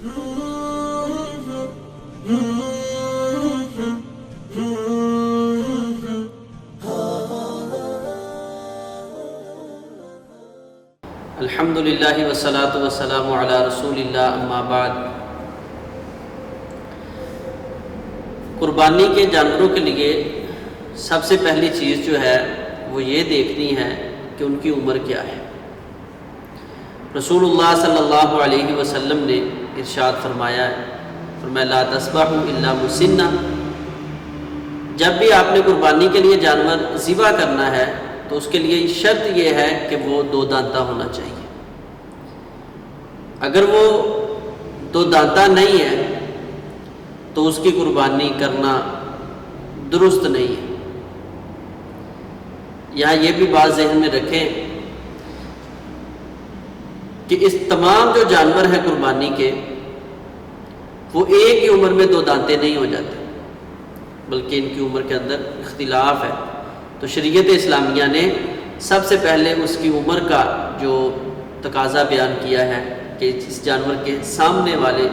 الحمدللہ والصلاۃ والسلام علی رسول اللہ، اما بعد۔ قربانی کے جانوروں کے لیے سب سے پہلی چیز جو ہے وہ یہ دیکھنی ہے کہ ان کی عمر کیا ہے۔ رسول اللہ صلی اللہ علیہ وسلم نے ارشاد فرمایا لا تذبحوا الا مسنہ، جب بھی آپ نے قربانی کے لیے جانور ذبح کرنا ہے تو اس کے لیے شرط یہ ہے کہ وہ دو دانتہ ہونا چاہیے۔ اگر وہ دو دانتہ نہیں ہے تو اس کی قربانی کرنا درست نہیں ہے۔ یہاں یہ بھی بات ذہن میں رکھیں کہ اس تمام جو جانور ہیں قربانی کے، وہ ایک ہی عمر میں دو دانتے نہیں ہو جاتے، بلکہ ان کی عمر کے اندر اختلاف ہے۔ تو شریعت اسلامیہ نے سب سے پہلے اس کی عمر کا جو تقاضا بیان کیا ہے کہ اس جانور کے سامنے والے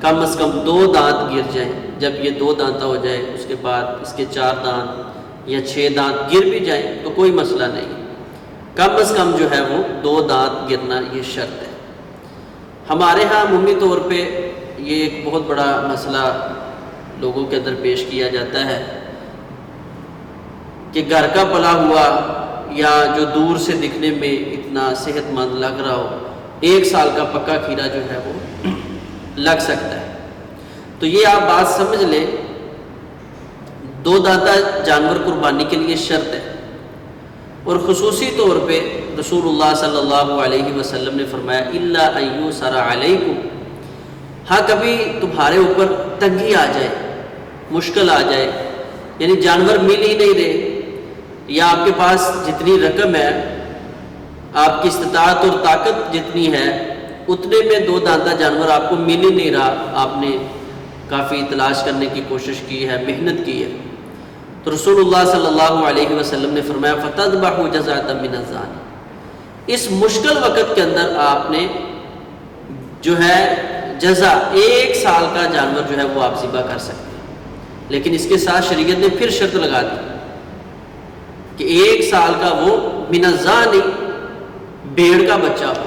کم از کم دو دانت گر جائیں۔ جب یہ دو دانتہ ہو جائے اس کے بعد اس کے 4 دانت یا 6 دانت گر بھی جائیں تو کوئی مسئلہ نہیں، کم از کم جو ہے وہ 2 دانت گرنا یہ شرط ہے۔ ہمارے ہاں عمومی طور پہ یہ ایک بہت بڑا مسئلہ لوگوں کے اندر پیش کیا جاتا ہے کہ گھر کا پلا ہوا یا جو دور سے دکھنے میں اتنا صحت مند لگ رہا ہو، 1 سال کا پکا کھیرا جو ہے وہ لگ سکتا ہے۔ تو یہ آپ بات سمجھ لیں، 2 دانتہ جانور قربانی کے لیے شرط ہے، اور خصوصی طور پہ رسول اللہ صلی اللہ علیہ وسلم نے فرمایا الا ان یسر علیکم، ہاں کبھی تمہارے اوپر تنگی آ جائے، مشکل آ جائے، یعنی جانور مل ہی نہیں رہے، یا آپ کے پاس جتنی رقم ہے، آپ کی استطاعت اور طاقت جتنی ہے اتنے میں 2 دانتہ جانور آپ کو مل ہی نہیں رہا، آپ نے کافی تلاش کرنے کی کوشش کی ہے، محنت کی ہے، تو رسول اللہ صلی اللہ علیہ وسلم نے فرمایا فَتَذْبَحُوا جَزَاءً مِنَ الظَّانِ، اس مشکل وقت کے اندر آپ نے جو ہے جزا 1 سال کا جانور جو ہے وہ آپ ذبح کر سکتے ہیں، لیکن اس کے ساتھ شریعت نے پھر شرط لگا دی کہ 1 سال کا وہ من الظَّانِ بھیڑ کا بچہ ہو۔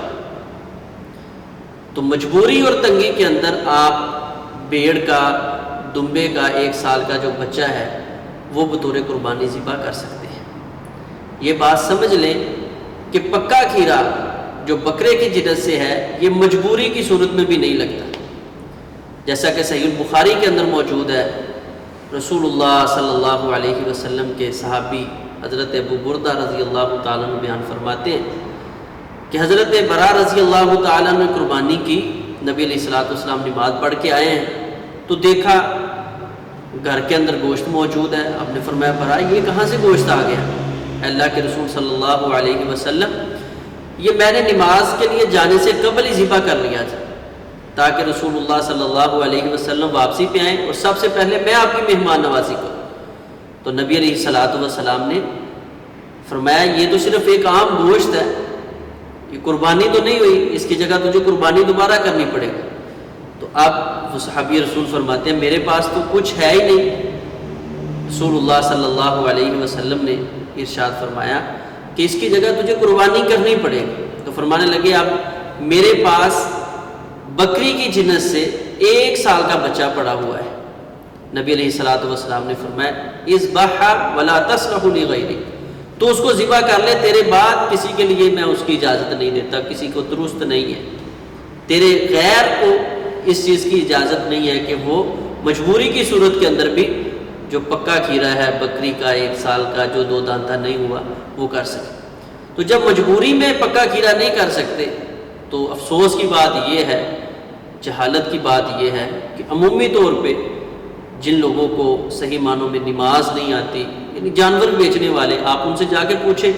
تو مجبوری اور تنگی کے اندر آپ بھیڑ کا، دمبے کا 1 سال کا جو بچہ ہے وہ بطور قربانی ذبح کر سکتے ہیں۔ یہ بات سمجھ لیں کہ پکا کھیرا جو بکرے کی جنس سے ہے یہ مجبوری کی صورت میں بھی نہیں لگتا، جیسا کہ صحیح البخاری کے اندر موجود ہے، رسول اللہ صلی اللہ علیہ وسلم کے صحابی حضرت ابو بردہ رضی اللہ تعالیٰ عنہ بیان فرماتے ہیں کہ حضرت برا رضی اللہ تعالیٰ نے قربانی کی، نبی علیہ الصلوۃ والسلام نماز پڑھ کے آئے ہیں تو دیکھا گھر کے اندر گوشت موجود ہے۔ آپ نے فرمایا برا یہ کہاں سے گوشت آ گیا؟ اللہ کے رسول صلی اللہ علیہ وسلم یہ میں نے نماز کے لیے جانے سے قبل ہی ذبح کر لیا تھا تاکہ رسول اللہ صلی اللہ علیہ وسلم واپسی پہ آئیں اور سب سے پہلے میں آپ کی مہمان نوازی کروں۔ تو نبی علیہ الصلوۃ والسلام نے فرمایا یہ تو صرف ایک عام گوشت ہے، یہ قربانی تو نہیں ہوئی، اس کی جگہ تجھے قربانی دوبارہ کرنی پڑے گی۔ تو اب وہ صحابی رسول فرماتے ہیں میرے پاس تو کچھ ہے ہی نہیں۔ رسول اللہ صلی اللہ علیہ وسلم نے ارشاد فرمایا کہ اس کی جگہ تجھے قربانی کرنی پڑے گی۔ تو فرمانے لگے اب میرے پاس بکری کی جنس سے 1 سال کا بچہ پڑا ہوا ہے۔ نبی علیہ الصلوۃ والسلام نے فرمایا اذبح ولا تصلح لغیرک، تو اس کو ذبح کر لے، تیرے بعد کسی کے لیے میں اس کی اجازت نہیں دیتا، کسی کو درست نہیں ہے، تیرے غیر کو اس چیز کی اجازت نہیں ہے کہ وہ مجبوری کی صورت کے اندر بھی جو پکا کھیرا ہے بکری کا 1 سال کا جو 2 دانتہ نہیں ہوا وہ کر سکے۔ تو جب مجبوری میں پکا کھیرا نہیں کر سکتے تو افسوس کی بات یہ ہے، جہالت کی بات یہ ہے کہ عمومی طور پہ جن لوگوں کو صحیح معنوں میں نماز نہیں آتی، یعنی جانور بیچنے والے، آپ ان سے جا کے پوچھیں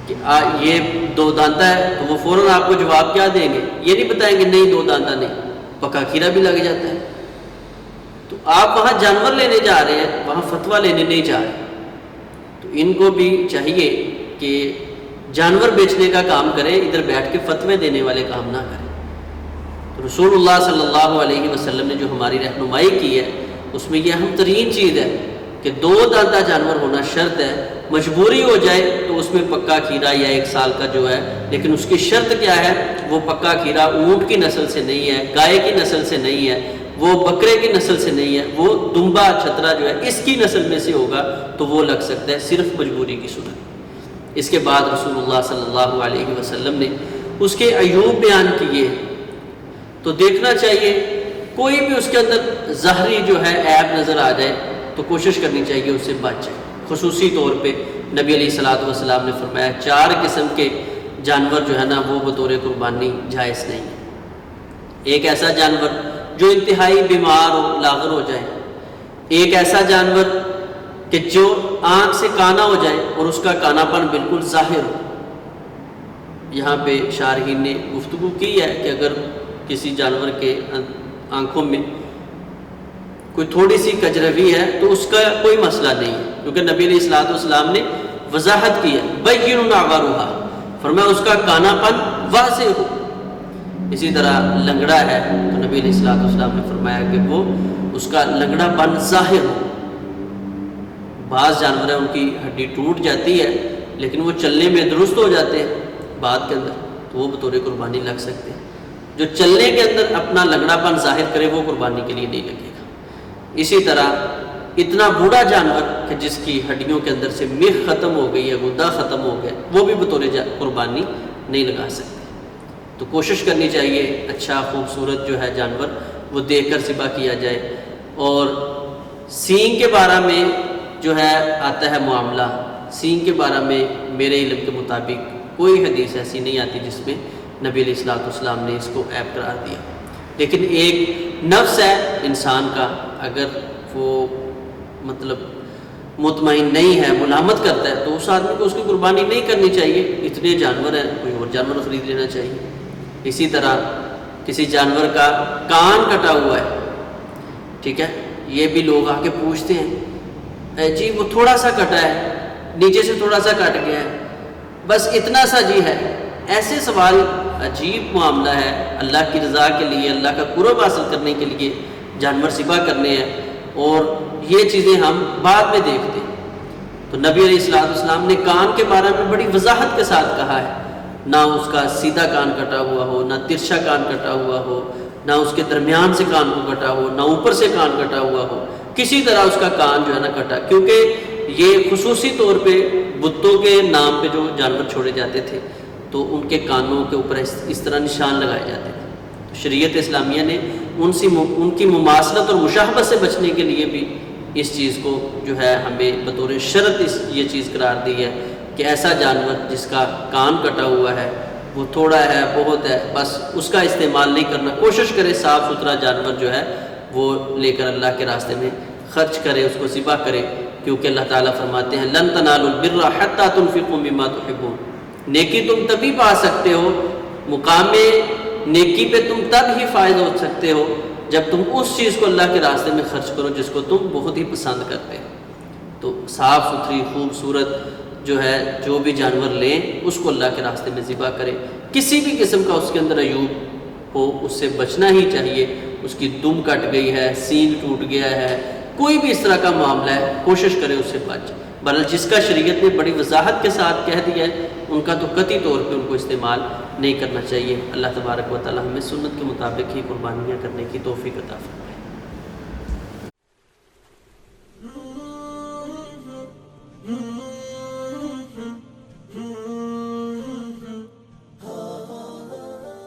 کہ یہ 2 دانتہ ہے تو وہ فوراً آپ کو جواب کیا دیں گے؟ یہ نہیں بتائیں گے نہیں 2 دانتہ نہیں، پکا کھیرا بھی لگ جاتا ہے۔ تو آپ وہاں جانور لینے جا رہے ہیں، وہاں فتویٰ لینے نہیں جا رہے۔ تو ان کو بھی چاہیے کہ جانور بیچنے کا کام کریں، ادھر بیٹھ کے فتوے دینے والے کام نہ کریں۔ رسول اللہ صلی اللہ علیہ وسلم نے جو ہماری رہنمائی کی ہے اس میں یہ اہم ترین چیز ہے کہ 2 دانتہ جانور ہونا شرط ہے. مجبوری ہو جائے تو اس میں پکا کھیرا یا 1 سال کا جو ہے، لیکن اس کی شرط کیا ہے؟ وہ پکا کھیرا اونٹ کی نسل سے نہیں ہے، گائے کی نسل سے نہیں ہے، وہ بکرے کی نسل سے نہیں ہے، وہ دمبا چھترا جو ہے اس کی نسل میں سے ہوگا تو وہ لگ سکتا ہے صرف مجبوری کی صورت. اس کے بعد رسول اللہ صلی اللہ علیہ وسلم نے اس کے عیوب بیان کیے. تو دیکھنا چاہیے کوئی بھی اس کے اندر ظاہری جو ہے عیب نظر آ جائے تو کوشش کرنی چاہیے اس سے بچ جائے. خصوصی طور پہ نبی علیہ الصلوۃ والسلام نے فرمایا 4 قسم کے جانور جو ہے نا وہ بطور قربانی جائز نہیں ہے. ایک ایسا جانور جو انتہائی بیمار ہو، لاغر ہو جائے. ایک ایسا جانور کہ جو آنکھ سے کانا ہو جائے اور اس کا کانا پن بالکل ظاہر ہو. یہاں پہ شارحین نے گفتگو کی ہے کہ اگر کسی جانور کے آنکھوں میں کوئی تھوڑی سی کجروی ہے تو اس کا کوئی مسئلہ نہیں ہے، کیونکہ نبی علیہ الصلوۃ والسلام نے وضاحت کی ہے بَيِّنُ أَعْوَارُهَا، فرمایا اس کا کانا پن واضح ہو. اسی طرح لنگڑا ہے تو نبی علیہ الصلوۃ والسلام نے فرمایا کہ وہ اس کا لنگڑا پن ظاہر ہو. بعض جانور ہیں ان کی ہڈی ٹوٹ جاتی ہے لیکن وہ چلنے میں درست ہو جاتے ہیں بعد کے اندر، تو وہ بطور قربانی لگ سکتے ہیں. جو چلنے کے اندر اپنا لنگڑا پن ظاہر کرے وہ قربانی کے لیے نہیں لگے گا. اسی طرح اتنا بوڑھا جانور کہ جس کی ہڈیوں کے اندر سے میخ ختم ہو گئی ہے، غدہ ختم ہو گیا، وہ بھی بطور قربانی نہیں لگا سکتے. تو کوشش کرنی چاہیے اچھا خوبصورت جو ہے جانور وہ دیکھ کر ذبح کیا جائے. اور سینگ کے بارے میں جو ہے آتا ہے معاملہ، سینگ کے بارے میں میرے علم کے مطابق کوئی حدیث ایسی نہیں آتی جس میں نبی علیہ الصلوۃ والسلام نے اس کو عیب قرار دیا. لیکن ایک نفس ہے انسان کا، اگر وہ مطلب مطمئن نہیں ہے، ملامت کرتا ہے، تو اس آدمی کو اس کی قربانی نہیں کرنی چاہیے. اتنے جانور ہیں، کوئی اور جانور خرید لینا چاہیے. اسی طرح کسی جانور کا کان کٹا ہوا ہے، ٹھیک ہے، یہ بھی لوگ آ کے پوچھتے ہیں جی وہ تھوڑا سا کٹا ہے، نیچے سے تھوڑا سا کٹ گیا ہے، بس اتنا سا جی ہے. ایسے سوال عجیب معاملہ ہے. اللہ کی رضا کے لیے، اللہ کا قرب حاصل کرنے کے لیے جانور ذبح کرنے ہیں اور یہ چیزیں ہم بعد میں دیکھتے ہیں. تو نبی علیہ الصلوۃ والسلام نے کان کے بارے میں بڑی وضاحت کے ساتھ کہا ہے، نہ اس کا سیدھا کان کٹا ہوا ہو، نہ ترچھا کان کٹا ہوا ہو، نہ اس کے درمیان سے کان کو کٹا ہو، نہ اوپر سے کان کٹا ہوا ہو. کسی طرح اس کا کان جو ہے نا کٹا، کیونکہ یہ خصوصی طور پہ بتوں کے نام پہ جو جانور چھوڑے جاتے تھے تو ان کے کانوں کے اوپر اس طرح نشان لگائے جاتے تھے. شریعت اسلامیہ نے ان کی مماثلت اور مشابہت سے بچنے کے لیے بھی اس چیز کو جو ہے ہمیں بطور شرط یہ چیز قرار دی ہے کہ ایسا جانور جس کا کان کٹا ہوا ہے، وہ تھوڑا ہے، بہت ہے، بس اس کا استعمال نہیں کرنا. کوشش کرے صاف ستھرا جانور جو ہے وہ لے کر اللہ کے راستے میں خرچ کرے، اس کو ذبح کرے، کیونکہ اللہ تعالیٰ فرماتے ہیں لن تنالوا البر حتى تنفقوا مما تحبون. نیکی تم تبھی پا سکتے ہو، مقام نیکی پہ تم تب ہی فائز ہو سکتے ہو جب تم اس چیز کو اللہ کے راستے میں خرچ کرو جس کو تم بہت ہی پسند کرتے ہو. تو صاف ستھری خوبصورت جو ہے جو بھی جانور لیں اس کو اللہ کے راستے میں ذبح کرے. کسی بھی قسم کا اس کے اندر عیوب ہو اس سے بچنا ہی چاہیے. اس کی دم کٹ گئی ہے، سینگ ٹوٹ گیا ہے، کوئی بھی اس طرح کا معاملہ ہے، کوشش کرے اس سے بچ. بہرحال جس کا شریعت نے بڑی وضاحت کے ساتھ کہہ دیا ہے ان کا تو قطعی طور پہ ان کو استعمال نہیں کرنا چاہیے. اللہ تبارک و تعالی ہمیں سنت کے مطابق ہی قربانیاں کرنے کی توفیق عطا فرمائے.